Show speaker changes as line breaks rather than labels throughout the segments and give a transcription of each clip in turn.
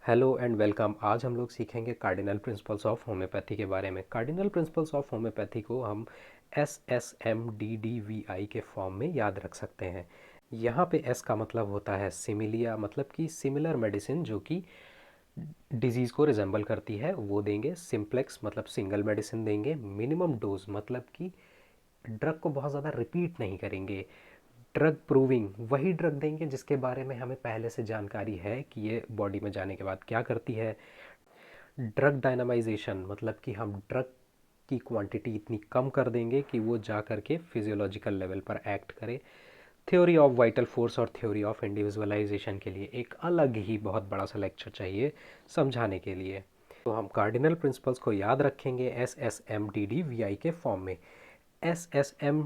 Hello and welcome. आज हम लोग सीखेंगे कार्डिनल प्रिंसिपल्स ऑफ होम्योपैथी के बारे में। कार्डिनल प्रिंसिपल्स ऑफ होम्योपैथी को हम SSMDDVI के फॉर्म में याद रख सकते हैं। यहाँ पे S का मतलब होता है सिमिलिया, मतलब कि सिमिलर मेडिसिन जो कि डिजीज़ को रिजेंबल करती है वो देंगे। सिंप्लेक्स मतलब सिंगल मेडिसिन देंगे। मिनिमम डोज मतलब कि ड्रग को बहुत ज़्यादा रिपीट नहीं करेंगे। ड्रग प्रूविंग वही ड्रग देंगे जिसके बारे में हमें पहले से जानकारी है कि ये बॉडी में जाने के बाद क्या करती है। ड्रग डायनामाइजेशन मतलब कि हम ड्रग की क्वांटिटी इतनी कम कर देंगे कि वो जा कर के फिजियोलॉजिकल लेवल पर एक्ट करे। थ्योरी ऑफ वाइटल फोर्स और थ्योरी ऑफ इंडिविजुअलाइजेशन के लिए एक अलग ही बहुत बड़ा सा लेक्चर चाहिए समझाने के लिए। तो हम कार्डिनल प्रिंसिपल्स को याद रखेंगे SSMDDVI के फॉर्म में। SSM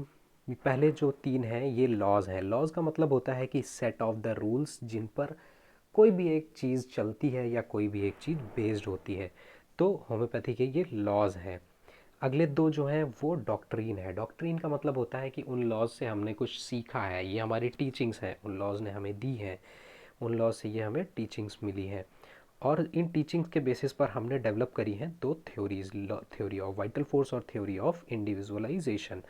पहले जो तीन हैं ये लॉज हैं। लॉज का मतलब होता है कि सेट ऑफ द रूल्स जिन पर कोई भी एक चीज़ चलती है या कोई भी एक चीज़ बेस्ड होती है। तो होम्योपैथी के ये लॉज हैं। अगले दो जो हैं वो डॉक्ट्रीन है। डॉक्ट्रीन का मतलब होता है कि उन लॉज से हमने कुछ सीखा है, ये हमारी टीचिंग्स हैं, उन लॉज ने हमें दी हैं, उन लॉज से ये हमें टीचिंग्स मिली हैं और इन टीचिंग्स के बेसिस पर हमने डेवलप करी हैं दो theories, theory of vital force और थ्योरी ऑफ इंडिविजुअलाइजेशन।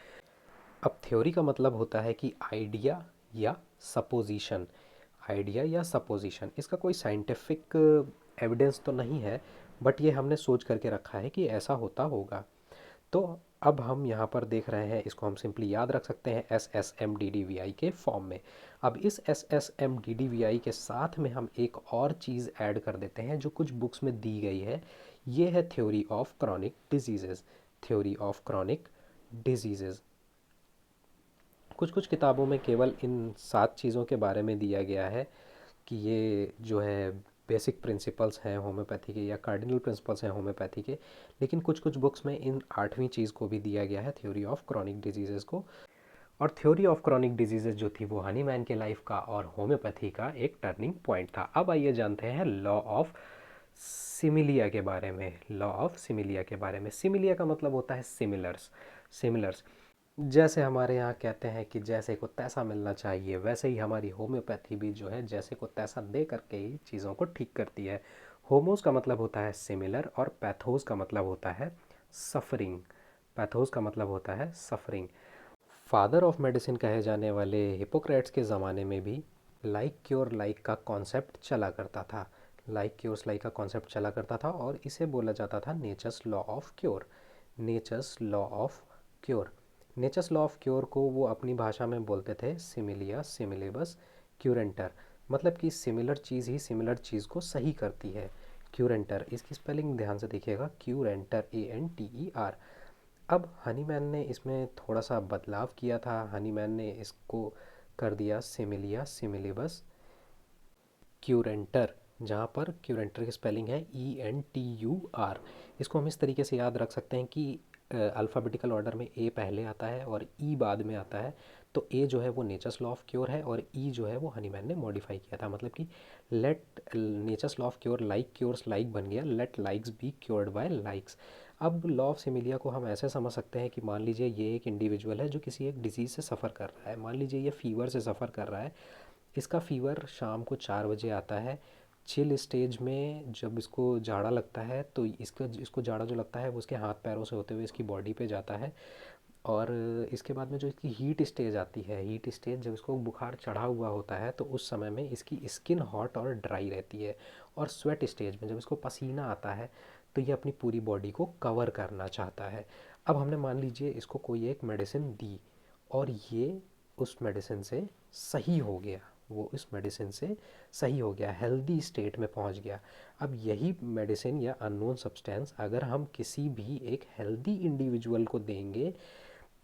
अब थ्योरी का मतलब होता है कि आइडिया या सपोजिशन। आइडिया या सपोजिशन, इसका कोई साइंटिफिक एविडेंस तो नहीं है, बट ये हमने सोच करके रखा है कि ऐसा होता होगा। तो अब हम यहाँ पर देख रहे हैं, इसको हम सिंपली याद रख सकते हैं SSMDDVI के फॉर्म में। अब इस SSMDDVI के साथ में हम एक और चीज़ ऐड कर देते हैं जो कुछ बुक्स में दी गई है। ये है theory of chronic diseases. Theory of chronic diseases कुछ कुछ किताबों में केवल इन 7 चीज़ों के बारे में दिया गया है कि ये जो है बेसिक प्रिंसिपल्स हैं होम्योपैथी के या कार्डिनल प्रिंसिपल्स हैं होम्योपैथी के। लेकिन कुछ कुछ बुक्स में इन 8वीं चीज़ को भी दिया गया है, थ्योरी ऑफ क्रॉनिक डिजीज़ेज़ को। और थ्योरी ऑफ क्रॉनिक डिजीज़ेज़ जो थी वो हनीमैन के लाइफ का और होम्योपैथी का एक टर्निंग पॉइंट था। अब आइए जानते हैं लॉ ऑफ सिमिलिया के बारे में। लॉ ऑफ सिमिलिया के बारे में, सिमिलिया का मतलब होता है सिमिलर्स। सिमिलर्स जैसे हमारे यहाँ कहते हैं कि जैसे को तैसा मिलना चाहिए, वैसे ही हमारी होम्योपैथी भी जो है जैसे को तैसा दे करके ही चीज़ों को ठीक करती है। होमोस का मतलब होता है सिमिलर और पैथोस का मतलब होता है सफरिंग। पैथोस का मतलब होता है सफरिंग। फादर ऑफ मेडिसिन कहे जाने वाले हिपोक्रेट्स के ज़माने में भी लाइक क्योर लाइक का कॉन्सेप्ट चला करता था। लाइक क्योर्स लाइक का कॉन्सेप्ट चला करता था और इसे बोला जाता था nature's law of cure. Nature's law of cure. Nature's law of cure को वो अपनी भाषा में बोलते थे सिमिलिया सिमिलेबस क्यूरेंटर, मतलब कि सिमिलर चीज़ ही सिमिलर चीज़ को सही करती है। क्यूरेंटर, इसकी स्पेलिंग ध्यान से देखिएगा, क्यूरेंटर, ANTER। अब हनीमैन ने इसमें थोड़ा सा बदलाव किया था। हनीमैन ने इसको कर दिया सिमिलिया सिमिलेबस क्यूरेंटर, जहाँ पर क्यूरेंटर की स्पेलिंग है ENTUR। इसको हम इस तरीके से याद रख सकते हैं कि अल्फ़ाबेटिकल ऑर्डर में ए पहले आता है और ई बाद में आता है। तो ए जो है वो नेचर्स लॉ ऑफ क्योर है और ई जो है वो हनीमैन ने मॉडिफाई किया था। मतलब कि let nature's law of cure like cures like बन गया let likes be cured by likes. अब लॉ ऑफ सिमिलिया को हम ऐसे समझ सकते हैं कि मान लीजिए ये एक इंडिविजुअल है जो किसी एक डिजीज़ से सफ़र कर रहा है। मान लीजिए ये फीवर से सफ़र कर रहा है। इसका फ़ीवर शाम को 4 बजे आता है। चिल स्टेज में जब इसको जाड़ा लगता है तो इसको जाड़ा जो लगता है वो उसके हाथ पैरों से होते हुए इसकी बॉडी पे जाता है। और इसके बाद में जो इसकी हीट स्टेज आती है, हीट स्टेज जब इसको बुखार चढ़ा हुआ होता है तो उस समय में इसकी स्किन हॉट और ड्राई रहती है। और स्वेट स्टेज में जब इसको पसीना आता है तो ये अपनी पूरी बॉडी को कवर करना चाहता है। अब हमने मान लीजिए इसको कोई एक मेडिसिन दी और ये उस मेडिसिन से सही हो गया, वो इस मेडिसिन से सही हो गया, हेल्दी स्टेट में पहुंच गया। अब यही मेडिसिन या अननोन सब्सटेंस अगर हम किसी भी एक हेल्दी इंडिविजुअल को देंगे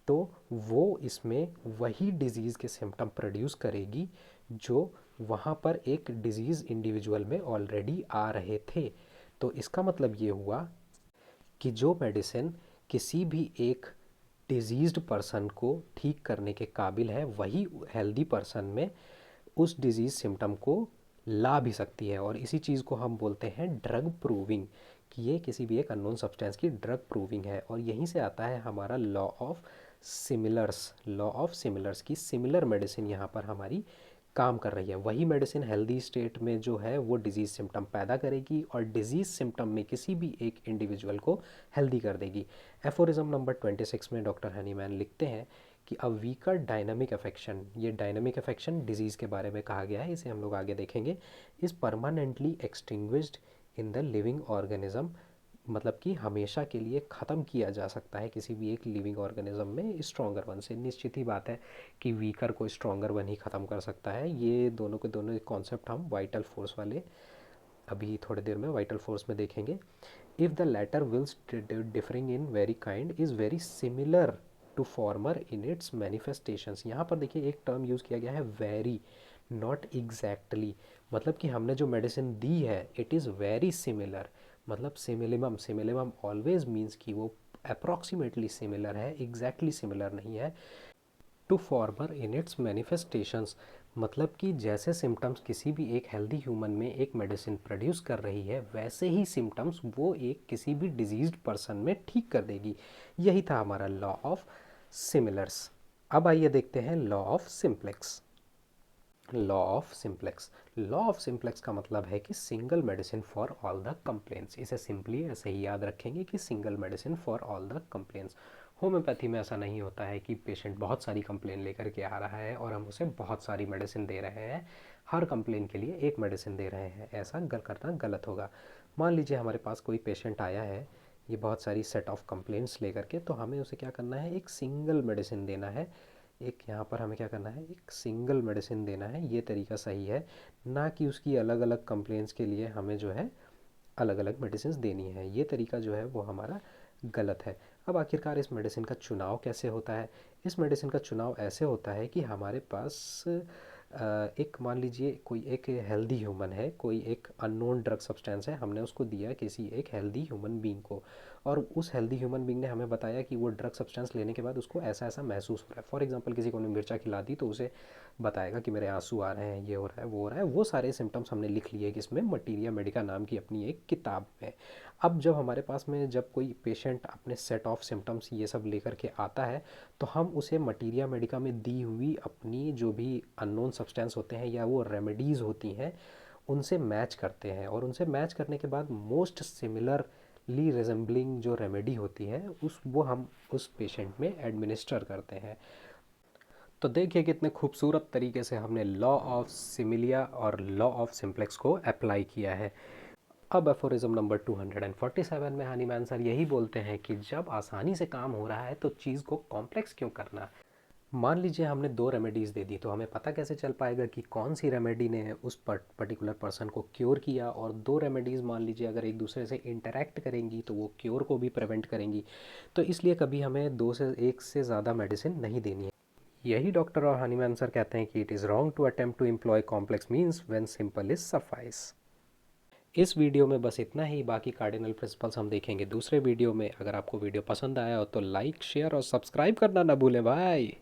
तो वो इसमें वही डिज़ीज़ के सिम्टम प्रोड्यूस करेगी जो वहाँ पर एक डिज़ीज़ इंडिविजुअल में ऑलरेडी आ रहे थे। तो इसका मतलब ये हुआ कि जो मेडिसिन किसी भी एक डिजीज़्ड पर्सन को ठीक करने के काबिल है वही हेल्दी पर्सन में उस डिजीज़ सिम्टम को ला भी सकती है। और इसी चीज़ को हम बोलते हैं ड्रग प्रूविंग, कि ये किसी भी एक अननोन सब्सटेंस की ड्रग प्रूविंग है। और यहीं से आता है हमारा law of similars. Law of similars की सिमिलर मेडिसिन यहाँ पर हमारी काम कर रही है, वही मेडिसिन हेल्दी स्टेट में जो है वो डिजीज़ सिम्टम पैदा करेगी और डिजीज़ सिम्टम में किसी भी एक इंडिविजुअल को हेल्दी कर देगी। एफोरिज्म नंबर 26 में डॉक्टर हनीमैन लिखते हैं कि अ वीकर डायनामिक अफेक्शन, ये डायनामिक अफेक्शन डिजीज़ के बारे में कहा गया है, इसे हम लोग आगे देखेंगे, is permanently extinguished in the living organism, मतलब कि हमेशा के लिए ख़त्म किया जा सकता है किसी भी एक लिविंग ऑर्गेनिज्म में स्ट्रॉन्गर वन से। निश्चित ही बात है कि वीकर को स्ट्रॉन्गर वन ही ख़त्म कर सकता है। ये दोनों के दोनों कॉन्सेप्ट हम वाइटल फोर्स वाले अभी थोड़ी देर में वाइटल फोर्स में देखेंगे। If the latter wills differing in very kind is very similar to former in its manifestations. यहाँ पर देखिए एक टर्म यूज़ किया गया है वेरी, नॉट एग्जैक्टली, मतलब कि हमने जो मेडिसिन दी है इट इज़ वेरी सिमिलर, मतलब सिमिलिमम, सिमिलिमम ऑलवेज मीन्स कि वो अप्रॉक्सीमेटली सिमिलर है, एग्जैक्टली सिमिलर नहीं है। To former in its manifestations, मतलब कि जैसे सिम्टम्स किसी भी एक हेल्दी ह्यूमन में एक मेडिसिन प्रोड्यूस कर रही है वैसे ही सिम्टम्स वो एक किसी भी डिजीज्ड पर्सन में ठीक कर देगी। यही था हमारा लॉ ऑफ सिमिलर्स। अब आइए देखते हैं law of simplex. Law of simplex, law of simplex का मतलब है कि single medicine for all the complaints. इसे सिंपली ऐसे ही याद रखेंगे कि single medicine for all the complaints. Homeopathy में ऐसा नहीं होता है कि पेशेंट बहुत सारी कंप्लेन लेकर के आ रहा है और हम उसे बहुत सारी मेडिसिन दे रहे हैं, हर कंप्लेन के लिए एक मेडिसिन दे रहे हैं, ऐसा करना गलत होगा। मान लीजिए हमारे पास कोई पेशेंट आया है ये बहुत सारी सेट ऑफ कंप्लेंट्स लेकर के, तो हमें उसे क्या करना है, एक सिंगल मेडिसिन देना है। एक यहाँ पर हमें क्या करना है, एक सिंगल मेडिसिन देना है, ये तरीका सही है, ना कि उसकी अलग अलग कंप्लेंट्स के लिए हमें जो है अलग अलग मेडिसिन देनी है। ये तरीका जो है वो हमारा गलत है। अब आखिरकार इस मेडिसिन का चुनाव कैसे होता है? इस मेडिसिन का चुनाव ऐसे होता है कि हमारे पास एक, मान लीजिए कोई एक हेल्दी ह्यूमन है, कोई एक अननोन ड्रग सब्सटेंस है, हमने उसको दिया किसी एक हेल्दी ह्यूमन बीइंग को, और उस हेल्दी ह्यूमन बीइंग ने हमें बताया कि वो ड्रग सब्सटेंस लेने के बाद उसको ऐसा ऐसा महसूस हो रहा है। फॉर एग्जांपल किसी को ने मिर्चा खिला दी तो उसे बताएगा कि मेरे आंसू आ रहे हैं, ये हो रहा है, वो हो रहा है, वो सारे सिम्टम्स हमने लिख लिए कि इसमें मटीरिया मेडिका नाम की अपनी एक किताब में। अब जब हमारे पास में जब कोई पेशेंट अपने सेट ऑफ सिम्टम्स ये सब लेकर के आता है तो हम उसे मटीरिया मेडिका में दी हुई अपनी जो भी अननोन सब्सटेंस होते हैं या वो रेमेडीज़ होती हैं उनसे मैच करते हैं, और उनसे मैच करने के बाद मोस्ट सिमिलरली रिजेंबलिंग जो रेमेडी होती है वो हम उस पेशेंट में एडमिनिस्टर करते हैं। तो देखिए कितने खूबसूरत तरीके से हमने लॉ ऑफ सिमिलिया और लॉ ऑफ सिम्प्लेक्स को अप्लाई किया है। अब एफोरिज्म नंबर 247 में हनीमैन सर यही बोलते हैं कि जब आसानी से काम हो रहा है तो चीज़ को कॉम्प्लेक्स क्यों करना। मान लीजिए हमने 2 रेमेडीज़ दे दी, तो हमें पता कैसे चल पाएगा कि कौन सी रेमेडी ने उस पर्टिकुलर पर्सन को क्योर किया। और 2 रेमेडीज़ मान लीजिए अगर एक दूसरे से इंटरेक्ट करेंगी तो वो क्योर को भी प्रिवेंट करेंगी, तो इसलिए कभी हमें 2 से 1 से ज़्यादा मेडिसिन नहीं देनी है। यही डॉक्टर और हनीमैन सर कहते हैं कि it is wrong to attempt to employ complex means when simple is suffices. इस वीडियो में बस इतना ही, बाकी कार्डिनल प्रिंसिपल्स हम देखेंगे दूसरे वीडियो में। अगर आपको वीडियो पसंद आया हो तो लाइक, शेयर और सब्सक्राइब करना ना भूलें भाई।